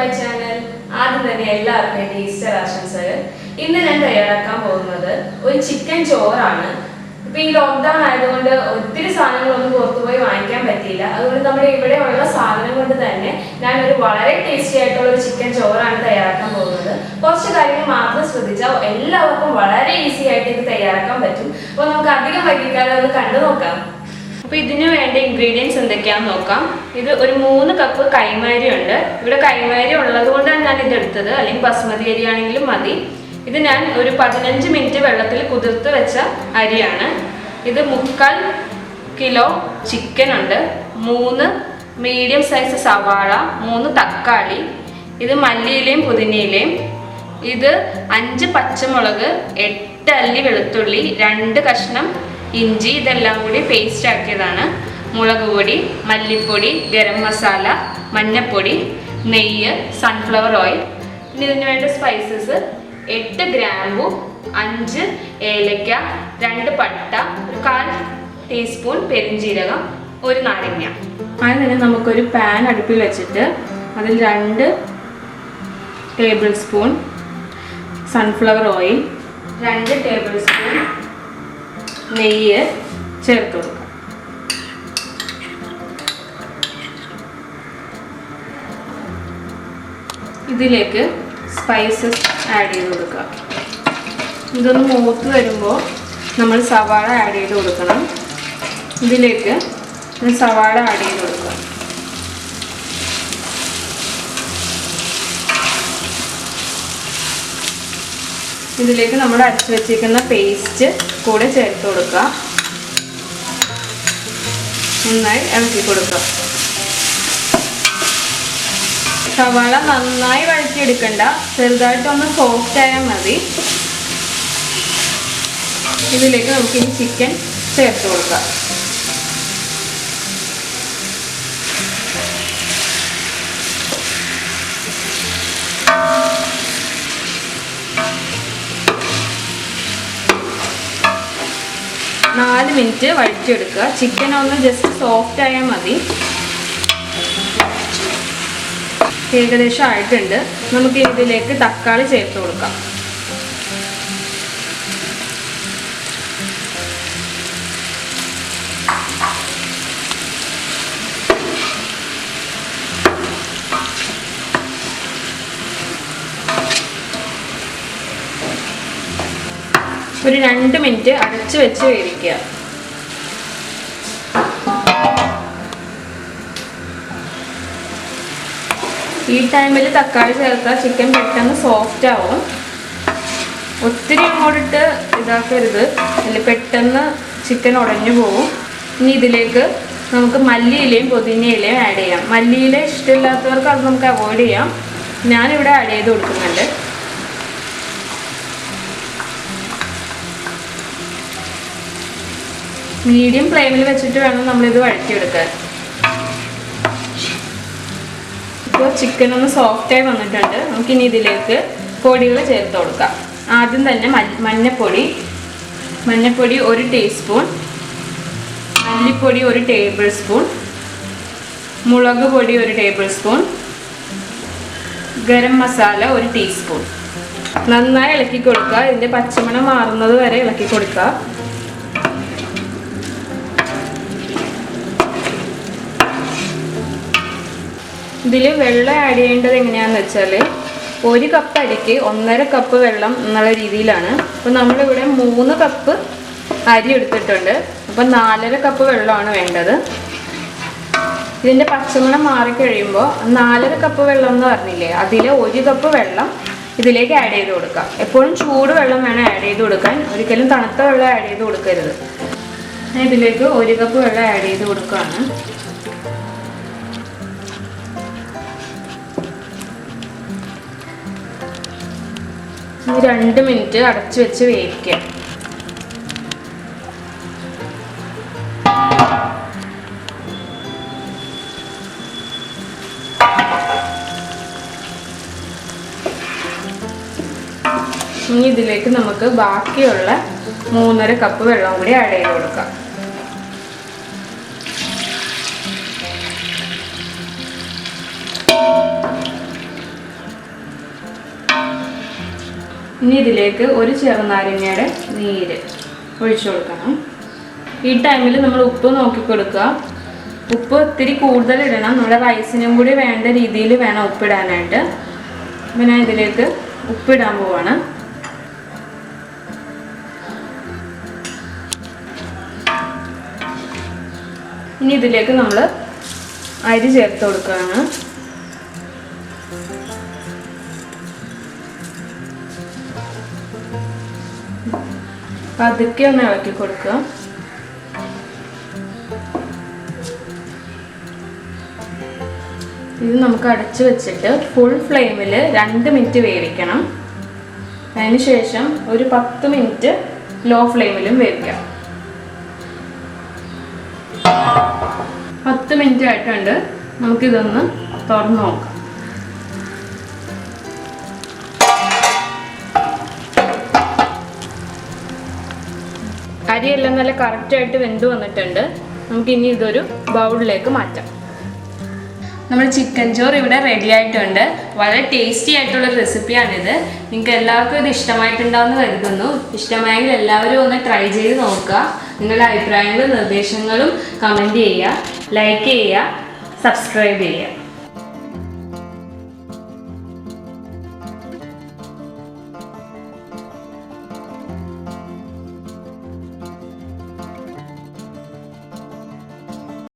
My channel. ആദ്യം തന്നെ എല്ലാവർക്കും എൻ്റെ ഈസ്റ്റർ ആശംസകൾ. ഇന്ന് ഞാൻ തയ്യാറാക്കാൻ പോകുന്നത് ഒരു ചിക്കൻ ചോറാണ്. ഇപ്പൊ ഈ ലോക്ക്ഡൗൺ ആയതുകൊണ്ട് ഒത്തിരി സാധനങ്ങളൊന്നും പുറത്തുപോയി വാങ്ങിക്കാൻ പറ്റിയില്ല. അതുകൊണ്ട് നമ്മുടെ ഇവിടെ ഉള്ള സാധനം കൊണ്ട് തന്നെ ഞാൻ ഒരു വളരെ ടേസ്റ്റി ആയിട്ടുള്ള ഒരു ചിക്കൻ ചോറാണ് തയ്യാറാക്കാൻ പോകുന്നത്. കുറച്ച് കാര്യങ്ങൾ മാത്രം ശ്രദ്ധിച്ചാൽ എല്ലാവർക്കും വളരെ ഈസി ആയിട്ട് ഇത് തയ്യാറാക്കാൻ പറ്റും. അപ്പോൾ നമുക്ക് അധികം വൈകിക്കാതെ ഒന്ന് കണ്ടു നോക്കാം. അപ്പോൾ ഇതിന് വേണ്ട ഇൻഗ്രീഡിയൻസ് എന്തൊക്കെയാണെന്ന് നോക്കാം. ഇത് ഒരു 3 കപ്പ് കൈമാരി ഉണ്ട്. ഇവിടെ കൈമാരി ഉള്ളത് കൊണ്ടാണ് ഞാൻ ഇത് എടുത്തത്, അല്ലെങ്കിൽ ബസ്മതി അരി ആണെങ്കിലും മതി. ഇത് ഞാൻ ഒരു 15 മിനിറ്റ് വെള്ളത്തിൽ കുതിർത്ത് വെച്ച അരിയാണ്. ഇത് 3/4 കിലോ ചിക്കൻ ഉണ്ട്, 3 മീഡിയം സൈസ് സവാള, 3 തക്കാളി, ഇത് മല്ലിയിലയും പുതിനയിലയും, ഇത് 5 പച്ചമുളക്, 8 അല്ലി വെളുത്തുള്ളി, 2 കഷ്ണം ഇഞ്ചി, ഇതെല്ലാം കൂടി പേസ്റ്റ് ആക്കിയതാണ്. മുളക് പൊടി, മല്ലിപ്പൊടി, ഗരം മസാല, മഞ്ഞൾപ്പൊടി, നെയ്യ്, സൺഫ്ലവർ ഓയിൽ. ഇനി ഇതിന് വേണ്ട സ്പൈസസ് 8 ഗ്രാമ്പു, 5 ഏലക്ക, 2 പട്ട, ഒരു 1/4 ടീസ്പൂൺ പെരിഞ്ജീരകം, ഒരു നാരങ്ങ. ആദ്യം തന്നെ നമുക്കൊരു പാൻ അടുപ്പിൽ വെച്ചിട്ട് അതിൽ 2 table spoon sunflower oil, 2 table spoon നെയ്യ് ചേർത്ത് കൊടുക്കാം. ഇതിലേക്ക് സ്പൈസസ് ആഡ് ചെയ്ത് കൊടുക്കുക. ഇതൊന്ന് മൂത്ത് വരുമ്പോൾ നമ്മൾ സവാള ആഡ് ചെയ്ത് കൊടുക്കണം. ഇതിലേക്ക് സവാള ആഡ് ചെയ്ത് കൊടുക്കുക. ഇതിലേക്ക് നമ്മൾ അരച്ച് വെച്ചിരിക്കുന്ന പേസ്റ്റ് കൂടെ ചേർത്ത് കൊടുക്കുക. നന്നായി ഇളക്കി കൊടുക്കുക. സവാള നന്നായി വഴറ്റിയെടുക്കണ്ട, ചെറുതായിട്ടൊന്ന് സോഫ്റ്റ് ആയാൽ മതി. ഇതിലേക്ക് നമുക്ക് ഇനി ചിക്കൻ ചേർത്ത് കൊടുക്കാം. നാല് മിനിറ്റ് വഴറ്റിയെടുക്കുക. ചിക്കൻ ഒന്ന് ജസ്റ്റ് സോഫ്റ്റ് ആയാൽ മതി. ഏകദേശം ആയിട്ടുണ്ട്. നമുക്ക് ഇതിലേക്ക് തക്കാളി ചേർത്ത് കൊടുക്കാം. ഒരു 2 മിനിറ്റ് അടച്ചു വെച്ച് വേവിക്കുക. ഈ ടൈമിൽ തക്കാളി ചേർത്താൽ ചിക്കൻ പെട്ടെന്ന് സോഫ്റ്റ് ആവും. ഒത്തിരി അങ്ങോട്ടിട്ട് ഇതാക്കരുത്, അല്ലെങ്കിൽ പെട്ടെന്ന് ചിക്കൻ ഉടഞ്ഞു പോകും. ഇനി ഇതിലേക്ക് നമുക്ക് മല്ലിയിലയും പുതിനയിലയും ആഡ് ചെയ്യാം. മല്ലിയില ഇഷ്ടമില്ലാത്തവർക്ക് അത് നമുക്ക് അവോയ്ഡ് ചെയ്യാം. ഞാനിവിടെ ആഡ് ചെയ്ത് കൊടുക്കുന്നുണ്ട്. മീഡിയം ഫ്ലെയിമിൽ വെച്ചിട്ട് വേണം നമ്മളിത് വഴറ്റിയെടുക്കാൻ. ഇപ്പോൾ ചിക്കൻ ഒന്ന് സോഫ്റ്റായി വന്നിട്ടുണ്ട്. നമുക്കിനി ഇതിലേക്ക് പൊടികൾ ചേർത്ത് കൊടുക്കാം. ആദ്യം തന്നെ മഞ്ഞൾപ്പൊടി 1 ടീസ്പൂൺ, മല്ലിപ്പൊടി 1 ടേബിൾ സ്പൂൺ, മുളക് പൊടി 1 table spoon, garam masala 1 teaspoon. നന്നായി ഇളക്കി കൊടുക്കുക. ഇതിൻ്റെ പച്ചമണം മാറുന്നത് വരെ ഇളക്കി കൊടുക്കുക. ഇതിൽ വെള്ളം ആഡ് ചെയ്യേണ്ടത് എങ്ങനെയാണെന്ന് വെച്ചാൽ 1 കപ്പ് അരിക്ക് 1.5 കപ്പ് വെള്ളം എന്നുള്ള രീതിയിലാണ്. അപ്പോൾ നമ്മളിവിടെ 3 കപ്പ് അരി എടുത്തിട്ടുണ്ട്. അപ്പോൾ 4.5 കപ്പ് വെള്ളമാണ് വേണ്ടത്. ഇതിൻ്റെ പച്ചമണം മാറിക്കഴിയുമ്പോൾ 4.5 കപ്പ് വെള്ളം എന്ന് പറഞ്ഞില്ലേ, അതിൽ 1 കപ്പ് വെള്ളം ഇതിലേക്ക് ആഡ് ചെയ്ത് കൊടുക്കാം. എപ്പോഴും ചൂട് വെള്ളം വേണം ആഡ് ചെയ്ത് കൊടുക്കാൻ, ഒരിക്കലും തണുത്ത വെള്ളം ആഡ് ചെയ്ത് കൊടുക്കരുത്. ഇതിലേക്ക് 1 കപ്പ് വെള്ളം ആഡ് ചെയ്ത് കൊടുക്കുകയാണ്. ഇനി 2 മിനിറ്റ് അടച്ചു വെച്ച് വേവിക്കാം. ഇനി ഇതിലേക്ക് നമുക്ക് ബാക്കിയുള്ള 3.5 കപ്പ് വെള്ളം കൂടി ആഡ് ചെയ്ത് കൊടുക്കാം. ഇനി ഇതിലേക്ക് ഒരു ചെറുനാരങ്ങയുടെ നീര് ഒഴിച്ചു കൊടുക്കണം. ഈ ടൈമിൽ നമ്മൾ ഉപ്പ് നോക്കി കൊടുക്കുക. ഉപ്പ് ഒത്തിരി കൂടുതൽ ഇടണം. നമ്മുടെ റൈസിനും കൂടി വേണ്ട രീതിയിൽ വേണം ഉപ്പിടാനായിട്ട്. അപ്പം ഞാൻ ഇതിലേക്ക് ഉപ്പിടാൻ പോവാണ്. ഇനി ഇതിലേക്ക് നമ്മൾ അരി ചേർത്ത് കൊടുക്കുകയാണ്. പതുക്കെ ഒന്ന് ഇളക്കി കൊടുക്കുക. ഇത് നമുക്ക് അടച്ചു വെച്ചിട്ട് ഫുൾ ഫ്ലെയിമിൽ 2 മിനിറ്റ് വേവിക്കണം. അതിന് ശേഷം ഒരു 10 മിനിറ്റ് ലോ ഫ്ലെയിമിലും വേവിക്കാം. 10 മിനിറ്റ് ആയിട്ടുണ്ട്. നമുക്കിതൊന്ന് തുറന്ന് നോക്കാം. അരിയെല്ലാം നല്ല കറക്റ്റായിട്ട് വെന്ത് വന്നിട്ടുണ്ട്. നമുക്കിനി ഇതൊരു ബൗളിലേക്ക് മാറ്റാം. നമ്മുടെ ചിക്കൻ ചോറ് ഇവിടെ റെഡി ആയിട്ടുണ്ട്. വളരെ ടേസ്റ്റി ആയിട്ടുള്ള റെസിപ്പിയാണിത്. നിങ്ങൾക്ക് എല്ലാവർക്കും ഇത് ഇഷ്ടമായിട്ടുണ്ടാവുമെന്ന് കരുതുന്നു. ഇഷ്ടമായെങ്കിൽ എല്ലാവരും ഒന്ന് ട്രൈ ചെയ്ത് നോക്കുക. നിങ്ങളുടെ അഭിപ്രായങ്ങളും നിർദ്ദേശങ്ങളും കമൻറ്റ് ചെയ്യുക, ലൈക്ക് ചെയ്യുക, സബ്സ്ക്രൈബ് ചെയ്യുക.